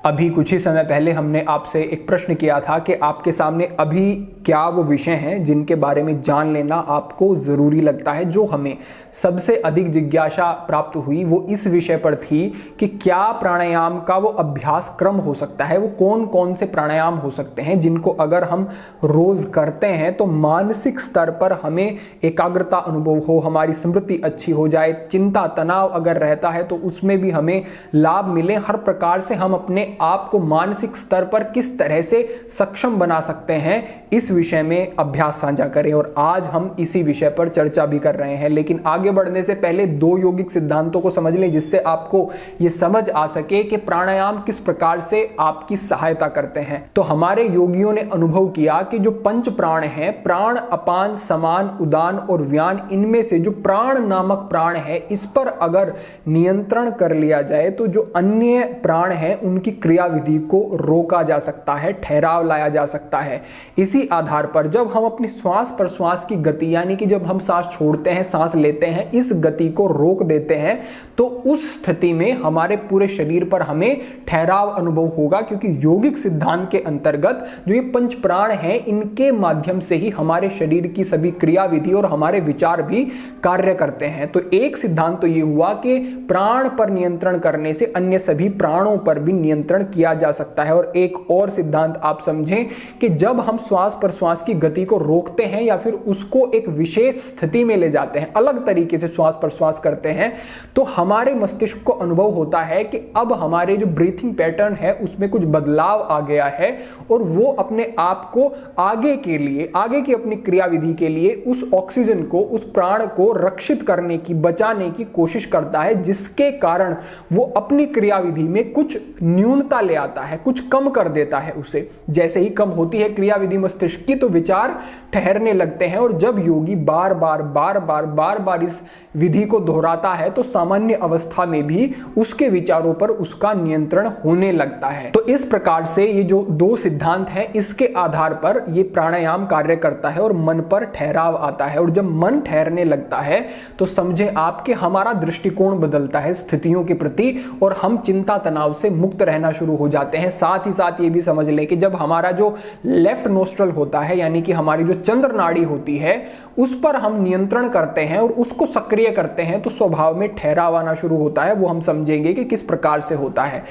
अभी कुछ ही समय पहले हमने आपसे एक प्रश्न किया था कि आपके सामने अभी क्या वो विषय हैं जिनके बारे में जान लेना आपको ज़रूरी लगता है। जो हमें सबसे अधिक जिज्ञासा प्राप्त हुई वो इस विषय पर थी कि क्या प्राणायाम का वो अभ्यास क्रम हो सकता है, वो कौन कौन से प्राणायाम हो सकते हैं जिनको अगर हम रोज करते हैं तो मानसिक स्तर पर हमें एकाग्रता अनुभव हो, हमारी स्मृति अच्छी हो जाए, चिंता तनाव अगर रहता है तो उसमें भी हमें लाभ मिले। हर प्रकार से हम अपने आप को मानसिक स्तर पर किस तरह से सक्षम बना सकते हैं, इस विषय में अभ्यास साझा करें। और आज हम इसी विषय पर चर्चा भी कर रहे हैं। लेकिन आगे बढ़ने से पहले दो योगिक सिद्धांतों को समझ लें जिससे आपको यह समझ आ सके कि प्राणायाम किस प्रकार से आपकी सहायता करते हैं। तो हमारे योगियों ने अनुभव किया कि जो पंच प्राण हैं, प्राण, अपान, समान, उदान और व्यान, इनमें से जो प्राण नामक प्राण है इस पर अगर नियंत्रण कर लिया जाए तो जो अन्य प्राण हैं उनकी क्रियाविधि को रोका जा सकता है, ठहराव लाया जा सकता है। इसी आधार पर जब हम अपनी श्वास प्रश्वास की गति यानी कि जब हम सांस छोड़ते हैं, सांस लेते हैं, इस गति को रोक देते हैं तो उस स्थिति में हमारे पूरे शरीर पर हमें ठहराव अनुभव होगा, क्योंकि योगिक सिद्धांत के अंतर्गत जो ये पंच प्राण हैं इनके माध्यम से ही हमारे शरीर की सभी क्रियाविधि और हमारे विचार भी कार्य करते हैं। तो एक सिद्धांत तो ये हुआ कि प्राण पर नियंत्रण करने से अन्य सभी प्राणों पर भी नियंत्रण किया जा सकता है। और एक और सिद्धांत आप समझें कि जब हम श्वास प्रश्वास की गति को रोकते हैं या फिर उसको एक विशेष स्थिति में ले जाते हैं, अलग तरीके से श्वास प्रश्वास करते हैं, तो हमारे मस्तिष्क को अनुभव होता है कि अब हमारे जो ब्रीथिंग पैटर्न है उसमें कुछ बदलाव आ गया है और वो अपने आप को आगे के लिए, आगे की अपनी क्रियाविधि के लिए उस ऑक्सीजन को, उस प्राण को रक्षित करने की, बचाने की कोशिश करता है, जिसके कारण वो अपनी क्रियाविधि में कुछ न्यूनता ले आता है, कुछ कम कर देता है उसे। जैसे ही कम होती है क्रियाविधि मस्तिष्क की तो विचार ठहरने लगते हैं। और जब योगी बार बार इस विधि को दोहराता है तो सामान्य अवस्था में भी उसके विचारों पर उसका नियंत्रण होने लगता है। तो इस प्रकार से ये जो दो सिद्धांत हैं इसके आधार पर ये प्राणायाम कार्य करता है और मन पर ठहराव आता है। और जब मन ठहरने लगता है तो समझें आपके हमारा दृष्टिकोण बदलता है स्थितियों के प्रति और हम चिंता तनाव से मुक्त रहना शुरू हो जाते हैं। साथ ही साथ ये भी समझ लें कि जब हमारा जो लेफ्ट नोस्ट्रल होता है यानी कि हमारी जो चंद्र नाड़ी होती है उस पर हम नियंत्रण करते हैं और उसको सक्रिय करते हैं तो स्वभाव में ठहराव आना शुरू होता है। वो हम समझेंगे कि किस प्रकार से होता है।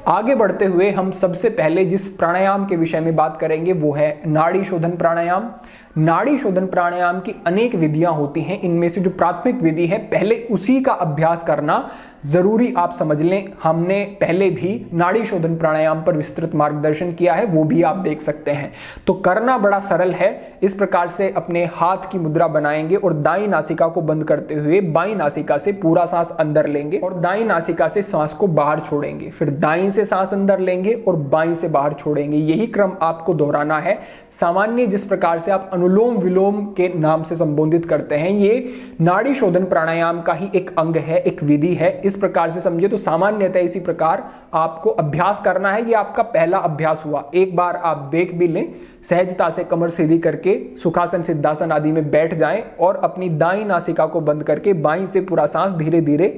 आगे बढ़ते हुए हम सबसे पहले जिस प्राणायाम के विषय में बात करेंगे वो है नाड़ी शोधन प्राणायाम। नाड़ी शोधन प्राणायाम की अनेक विधियां होती हैं, इनमें से जो प्राथमिक विधि है पहले उसी का अभ्यास करना जरूरी आप समझ लें। हमने पहले भी नाड़ी शोधन प्राणायाम पर विस्तृत मार्गदर्शन किया है, वो भी आप देख सकते हैं। तो करना बड़ा सरल है। इस प्रकार से अपने हाथ की मुद्रा बनाएंगे और दाईं नासिका को बंद करते हुए बाईं नासिका से पूरा सांस अंदर लेंगे और दाईं नासिका से सांस को बाहर छोड़ेंगे। फिर दाईं से सांस अंदर लेंगे और बाईं से बाहर छोड़ेंगे। यही क्रम आपको दोहराना है। सामान्य जिस प्रकार से आप अनुलोम विलोम के नाम से संबोधित करते हैं, ये नाड़ी शोधन प्राणायाम का ही एक अंग है, एक विधि है। इस प्रकार से समझे तो सामान्यतः इसी प्रकार आपको अभ्यास करना है। ये आपका पहला अभ्यास हुआ। एक बार आप देख भी लें, सहजता से कमर सीधी करके सुखासन सिद्धासन आदि में बैठ जाएं और अपनी दाईं नासिका को बंद करके बाईं से पूरा सांस धीरे धीरे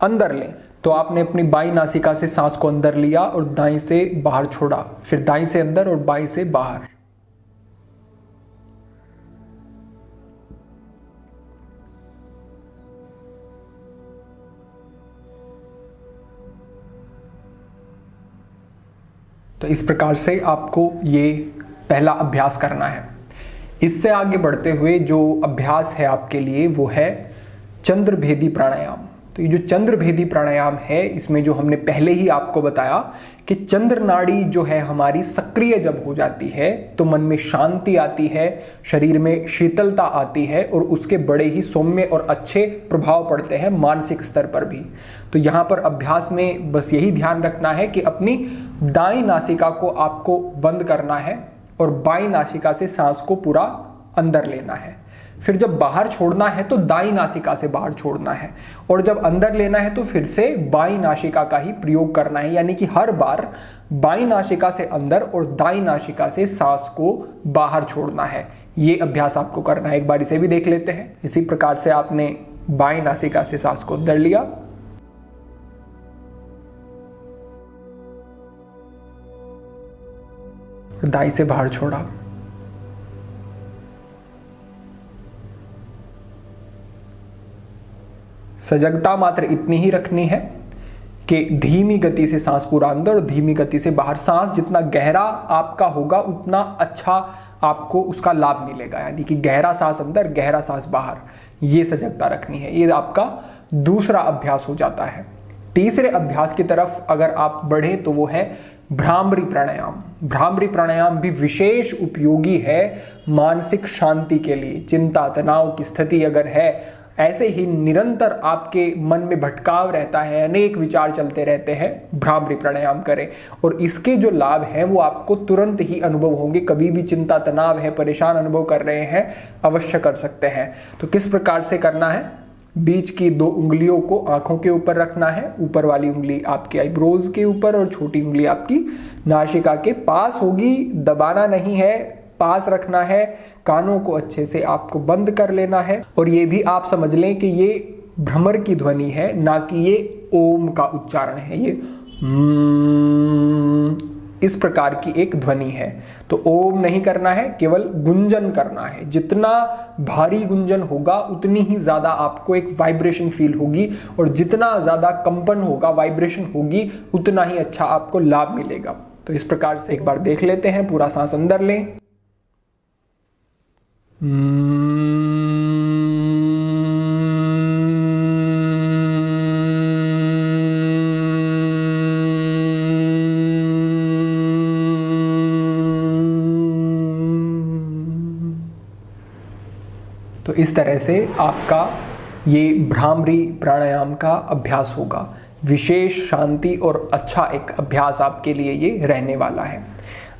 अंदर लें। तो आपने अपनी बाईं नासिका से सांस को अंदर लिया और दाईं से बाहर छोड़ा, फिर दाईं से अंदर और बाईं से बाहर। तो इस प्रकार से आपको ये पहला अभ्यास करना है। इससे आगे बढ़ते हुए जो अभ्यास है आपके लिए वो है चंद्रभेदी प्राणायाम। तो ये जो चंद्रभेदी प्राणायाम है इसमें जो हमने पहले ही आपको बताया कि चंद्र नाड़ी जो है हमारी सक्रिय जब हो जाती है तो मन में शांति आती है, शरीर में शीतलता आती है और उसके बड़े ही सौम्य और अच्छे प्रभाव पड़ते हैं मानसिक स्तर पर भी। तो यहाँ पर अभ्यास में बस यही ध्यान रखना है कि अपनी दाईं नासिका को आपको बंद करना है और बाईं नासिका से सांस को पूरा अंदर लेना है। फिर जब बाहर छोड़ना है तो दाईं नासिका से बाहर छोड़ना है और जब अंदर लेना है तो फिर से बाईं नासिका का ही प्रयोग करना है। यानी कि हर बार बाईं नासिका से अंदर और दाईं नासिका से सांस को बाहर छोड़ना है। ये अभ्यास आपको करना है। एक बार इसे भी देख लेते हैं। इसी प्रकार से आपने बाईं नासिका से सांस को अंदर लिया, दाईं नासिका से बाहर छोड़ा, फिर दाईं नासिका से अंदर और दाईं नासिका से सांस को बाहर छोड़ा। तो इस प्रकार से आपने बाईं नासिका से सांस को अंदर लिया, दाईं नासिका से बाहर छोड़ा, फिर दाईं नासिका से अंदर और दाईं नासिका से सांस को बाहर छोड़ा। तो इस प्रकार से आपने बाईं नासिका से सांस को अंदर लिया, और दाई से बाहर छोड़ा। सजगता मात्र इतनी ही रखनी है कि धीमी गति से सांस पूरा अंदर और धीमी गति से बाहर। सांस जितना गहरा आपका होगा उतना अच्छा आपको उसका लाभ मिलेगा, यानी कि गहरा सांस अंदर, गहरा सांस बाहर, ये सजगता रखनी है। ये आपका दूसरा अभ्यास हो जाता है। तीसरे अभ्यास की तरफ अगर आप बढ़े तो वो है भ्रामरी प्राणायाम। भ्रामरी प्राणायाम भी विशेष उपयोगी है मानसिक शांति के लिए। चिंता तनाव की स्थिति अगर है, ऐसे ही निरंतर आपके मन में भटकाव रहता है, अनेक विचार चलते रहते हैं, भ्रामरी प्राणायाम करें और इसके जो लाभ हैं वो आपको तुरंत ही अनुभव होंगे। कभी भी चिंता तनाव है, परेशान अनुभव कर रहे हैं, अवश्य कर सकते हैं। तो किस प्रकार से करना है? बीच की 2 उंगलियों को आंखों के ऊपर रखना है। ऊपर वाली उंगली आपके आईब्रोज के ऊपर और छोटी उंगली आपकी नासिका के पास होगी। दबाना नहीं है, पास रखना है। कानों को अच्छे से आपको बंद कर लेना है और ये भी आप समझ लें कि ये भ्रमर की ध्वनि है, ना कि ये ओम का उच्चारण है। ये इस प्रकार की एक ध्वनि है। तो ओम नहीं करना है, केवल गुंजन करना है। जितना भारी गुंजन होगा उतनी ही ज्यादा आपको एक वाइब्रेशन फील होगी और जितना ज्यादा कंपन होगा, वाइब्रेशन होगी, उतना ही अच्छा आपको लाभ मिलेगा। तो इस प्रकार से एक बार देख लेते हैं। पूरा सांस अंदर लें, तो इस तरह से आपका ये भ्रामरी प्राणायाम का अभ्यास होगा। विशेष शांति और अच्छा एक अभ्यास आपके लिए ये रहने वाला है।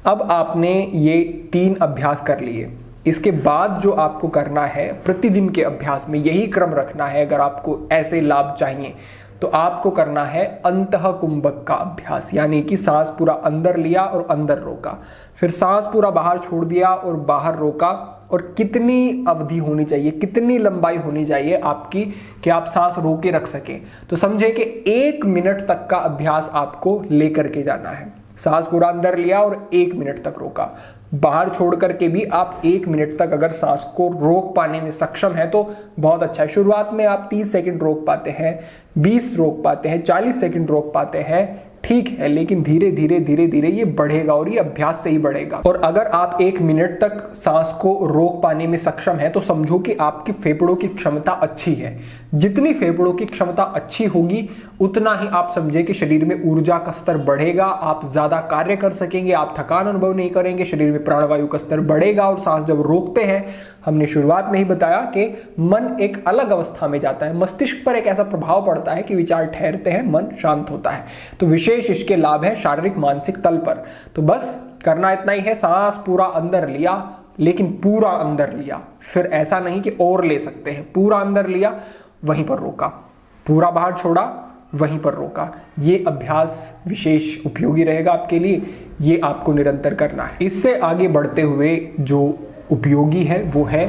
अब आपने ये 3 अभ्यास कर लिए। इसके बाद जो आपको करना है, प्रतिदिन के अभ्यास में यही क्रम रखना है। अगर आपको ऐसे लाभ चाहिए तो आपको करना है अंतः कुंभक का अभ्यास, यानी कि सांस पूरा अंदर लिया और अंदर रोका, फिर सांस पूरा बाहर छोड़ दिया और बाहर रोका। और कितनी अवधि होनी चाहिए, कितनी लंबाई होनी चाहिए आपकी कि आप सांस रोके रख सकें? तो समझे कि 1 मिनट तक का अभ्यास आपको लेकर के जाना है। सांस पूरा अंदर लिया और 1 मिनट तक रोका। बाहर छोड़ करके भी आप 1 मिनट तक अगर सांस को रोक पाने में सक्षम है तो बहुत अच्छा है। शुरुआत में आप 30 सेकंड रोक पाते हैं, 20 रोक पाते हैं, 40 सेकंड रोक पाते हैं, ठीक है, लेकिन धीरे धीरे धीरे धीरे ये बढ़ेगा और ये अभ्यास से ही बढ़ेगा। और अगर आप 1 मिनट तक सांस को रोक पाने में सक्षम है तो समझो कि आपकी फेफड़ों की क्षमता अच्छी है। जितनी फेफड़ों की क्षमता अच्छी होगी उतना ही आप समझे कि शरीर में ऊर्जा का स्तर बढ़ेगा, आप ज्यादा कार्य कर सकेंगे, आप थकान अनुभव नहीं करेंगे, शरीर में प्राणवायु का स्तर बढ़ेगा। और सांस जब रोकते हैं, हमने शुरुआत में ही बताया कि मन एक अलग अवस्था में जाता है, मस्तिष्क पर एक ऐसा प्रभाव पड़ता है कि विचार ठहरते हैं, मन शांत होता है। तो विशेष इसके लाभ है शारीरिक मानसिक तल पर। तो बस करना इतना ही है, सांस पूरा अंदर लिया, लेकिन पूरा अंदर लिया, फिर ऐसा नहीं कि और ले सकते हैं, पूरा अंदर लिया वहीं पर रोका, पूरा बाहर छोड़ा वहीं पर रोका। ये अभ्यास विशेष उपयोगी रहेगा आपके लिए, ये आपको निरंतर करना है। इससे आगे बढ़ते हुए जो उपयोगी है वो है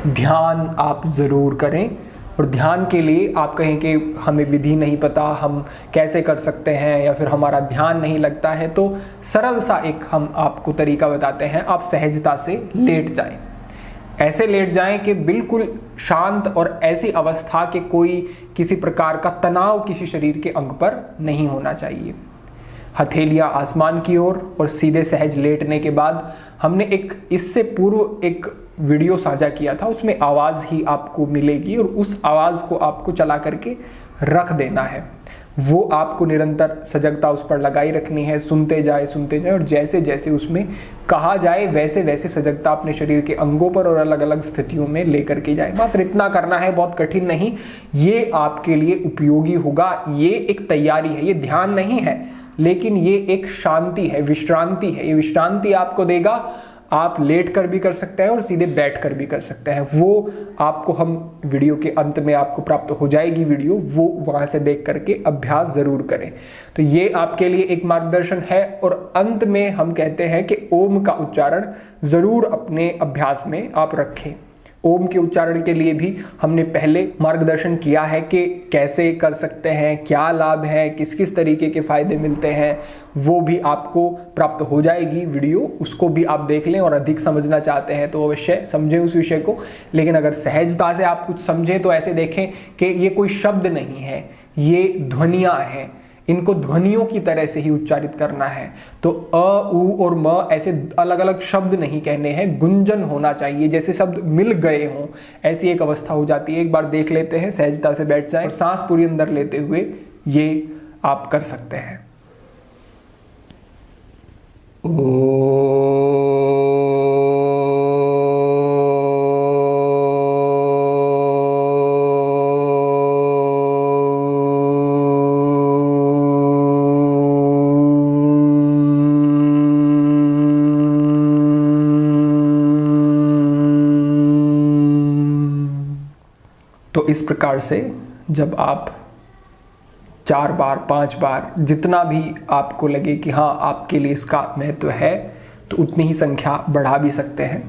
ध्यान। आप जरूर करें। और ध्यान के लिए आप कहें कि हमें विधि नहीं पता, हम कैसे कर सकते हैं, या फिर हमारा ध्यान नहीं लगता है, तो सरल सा एक हम आपको तरीका बताते हैं। आप सहजता से लेट जाएं। ऐसे लेट जाएं कि बिल्कुल शांत और ऐसी अवस्था कि कोई किसी प्रकार का तनाव किसी शरीर के अंग पर नहीं होना चाहिए। हथेलियां आसमान की ओर और सीधे सहज लेटने के बाद हमने एक इससे पूर्व एक वीडियो साझा किया था, उसमें आवाज ही आपको मिलेगी और उस आवाज को आपको चला करके रख देना है। वो आपको निरंतर सजगता उस पर लगाई रखनी है, सुनते जाए और जैसे जैसे उसमें कहा जाए वैसे वैसे सजगता अपने शरीर के अंगों पर और अलग अलग स्थितियों में लेकर के जाए। मात्र इतना करना है, बहुत कठिन नहीं। ये आपके लिए उपयोगी होगा। ये एक तैयारी है, ये ध्यान नहीं है, लेकिन ये एक शांति है, विश्रांति है। ये विश्रांति आपको देगा। आप लेट कर भी कर सकते हैं और सीधे बैठ कर भी कर सकते हैं। वो आपको हम वीडियो के अंत में आपको प्राप्त हो जाएगी वीडियो, वो वहां से देख करके अभ्यास जरूर करें। तो ये आपके लिए एक मार्गदर्शन है। और अंत में हम कहते हैं कि ओम का उच्चारण जरूर अपने अभ्यास में आप रखें। ओम के उच्चारण के लिए भी हमने पहले मार्गदर्शन किया है कि कैसे कर सकते हैं, क्या लाभ है, किस किस तरीके के फायदे मिलते हैं, वो भी आपको प्राप्त हो जाएगी वीडियो, उसको भी आप देख लें। और अधिक समझना चाहते हैं तो अवश्य समझें उस विषय को। लेकिन अगर सहजता से आप कुछ समझें तो ऐसे देखें कि ये कोई शब्द नहीं है, ये ध्वनियां हैं, इनको ध्वनियों की तरह से ही उच्चारित करना है। तो अ, उ और म ऐसे अलग अलग शब्द नहीं कहने हैं, गुंजन होना चाहिए, जैसे शब्द मिल गए हों, ऐसी एक अवस्था हो जाती है। एक बार देख लेते हैं, सहजता से बैठ जाएं और सांस पूरी अंदर लेते हुए ये आप कर सकते हैं। तो इस प्रकार से जब आप 4 बार 5 बार जितना भी आपको लगे कि हाँ आपके लिए इसका महत्व है, तो उतनी ही संख्या बढ़ा भी सकते हैं।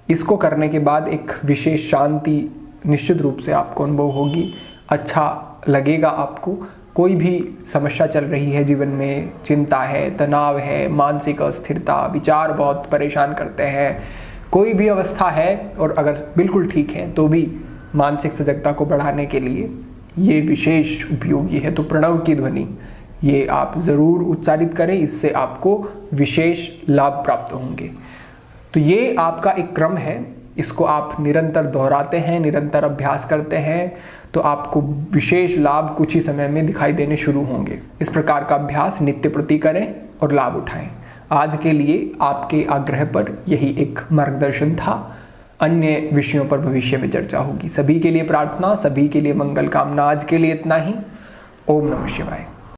इसको करने के बाद एक विशेष शांति निश्चित रूप से आपको अनुभव होगी, अच्छा लगेगा आपको। कोई भी समस्या चल रही है जीवन में, चिंता है, तनाव है, मानसिक अस्थिरता, विचार बहुत परेशान करते हैं, कोई भी अवस्था है और अगर बिल्कुल ठीक है तो भी मानसिक सजगता को बढ़ाने के लिए ये विशेष उपयोगी है। तो प्रणव की ध्वनि ये आप ज़रूर उच्चारित करें, इससे आपको विशेष लाभ प्राप्त होंगे। तो ये आपका एक क्रम है, इसको आप निरंतर दोहराते हैं, निरंतर अभ्यास करते हैं, तो आपको विशेष लाभ कुछ ही समय में दिखाई देने शुरू होंगे। इस प्रकार का अभ्यास नित्य प्रति करें और लाभ उठाएं। आज के लिए आपके आग्रह पर यही एक मार्गदर्शन था। अन्य विषयों पर भविष्य में चर्चा होगी। सभी के लिए प्रार्थना, सभी के लिए मंगल कामना। आज के लिए इतना ही। ओम नमः शिवाय।